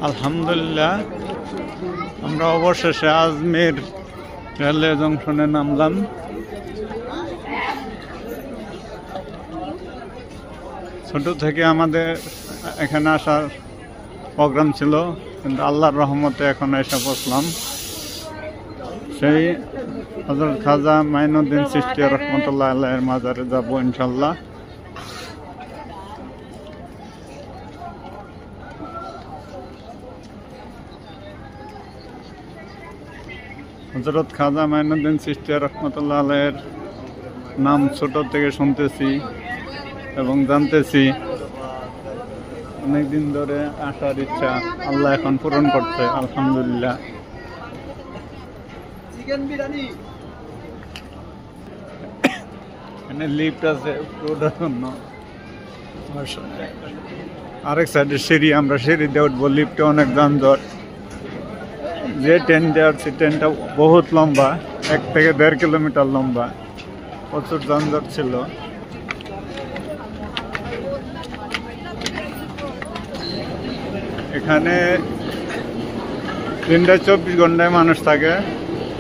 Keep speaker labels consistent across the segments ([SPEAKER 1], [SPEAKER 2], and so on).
[SPEAKER 1] আলহামদুলিল্লাহ আমরা অবশেষে আজমির রেলওয়ে জংশনে নামলাম। ছোট থেকে আমাদের এখানে আসার প্রোগ্রাম ছিল, কিন্তু আল্লাহর রহমতে এখন এসে পৌঁছলাম। সেই হযরত খাজা মাইনুদ্দিন চিশতি রহমতুল্লাহ আলাইহির মাজারে যাব ইনশাল্লাহ। হযরত খাজা মাইনুদ্দিন চিশতি রহমতুল্লাহ আলাইহির নাম ছোট থেকে শুনতেছি এবং জানতেছি। অনেকদিন ধরে আসার ইচ্ছা আল্লাহ এখন পূরণ করছে, আলহামদুলিল্লাহ। এখানে লিফট আছে ওঠার জন্য, আরেক সাইডে সিঁড়ি, আমরা সিঁড়ি দিয়ে উঠবো। লিফটে অনেক যানজট। যে ট্রেনটা আসছে ট্রেনটা বহুত লম্বা, 1 থেকে 1.5 কিলোমিটার লম্বা, প্রচুর যানজট ছিল। এখানে 3-24 ঘন্টায় মানুষ থাকে।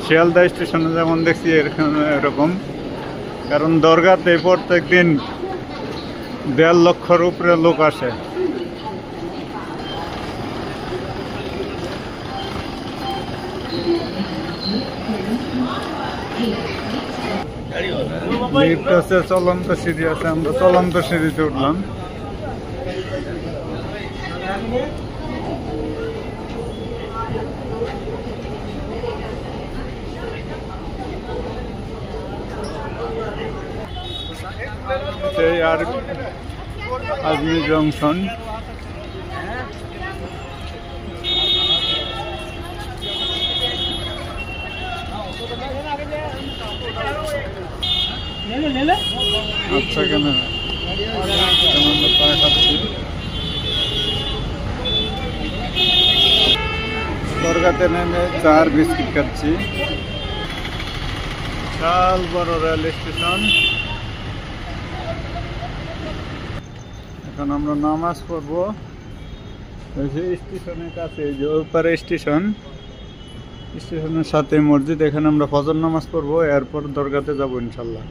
[SPEAKER 1] শিয়ালদা স্টেশনে যেমন দেখছি এরকম, কারণ দরগাতে প্রত্যেক দিন 1.5 লক্ষর উপরে লোক আসে। লিফট আছে, চলন্ত সিঁড়ি আছে, আমরা চলন্ত সিঁড়িতে উঠলাম। সেই আর আজমির জংশন। আচ্ছা, কেন আমরা পায়ে খাচ্ছি। দরগাতে নেমে চার বিস্কিট খাচ্ছি। বিশাল বড় রেল স্টেশন। এখন আমরা নামাজ পড়বো স্টেশনের কাছে, যে ওপারে স্টেশন, স্টেশনের সাথে মসজিদ। এখানে আমরা ফজর নামাজ পড়বো, এরপর দরগাতে যাবো ইনশাল্লাহ।